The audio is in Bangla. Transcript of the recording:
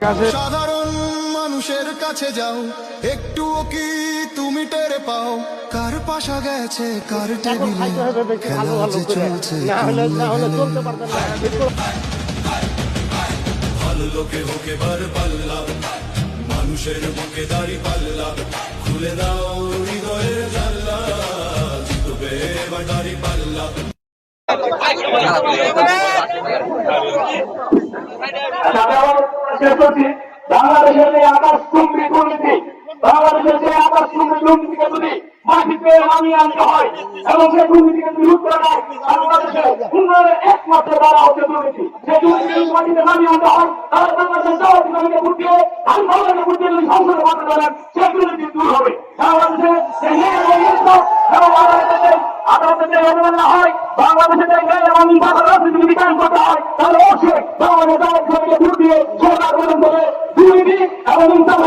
কাছে। সাধারণ মানুষের কাছে যাও, একটুও কি তুমি টের পাও কার পাশা গেছে কার টেবিলে খেলা যে চলছে ভালো লোকে হোকে বার পাল্লা, মানুষের বুকে দাড়ি পাল্লা, খুলে দাও হৃদয়ের জানলা, জিতবে এবার দাড়ি পাল্লা। বাংলাদেশের যে আকাশচুম্বী দুর্নীতি, বাংলাদেশের যে আকাশচুম্বী দুর্নীতিকে যদি মাটিতে নামিয়ে আনতে হয় এবং সেই দুর্নীতিকে যদি রোধ করা হয়, বাংলাদেশের উন্নয়নের একমাত্র দ্বারা হচ্ছে দুর্নীতি। সেই দুর্নীতিকে মাটিতে নামিয়ে আনতে হয়, তাহলে বাংলাদেশের জবাবদিহিকে ভোট দিয়ে ধান ভালোকে ভোট দিয়ে যদি সংসদে পাঠাতে পারেন, সেই দুর্নীতি দূর হবে। বাংলাদেশে যে ন্যায় এবং ইনসাফ এবং আদালতে অবমাননা হয়, বাংলাদেশে যে ন্যায় এবং ইনসাফের রাজনীতি যদি কায়েম করতে হয়, তাহলে অবশ্যই বাংলাদেশের জবাবদিহিকে ভোট দিয়ে সরকার গঠন করে দুর্নীতি এবং ইনসাফ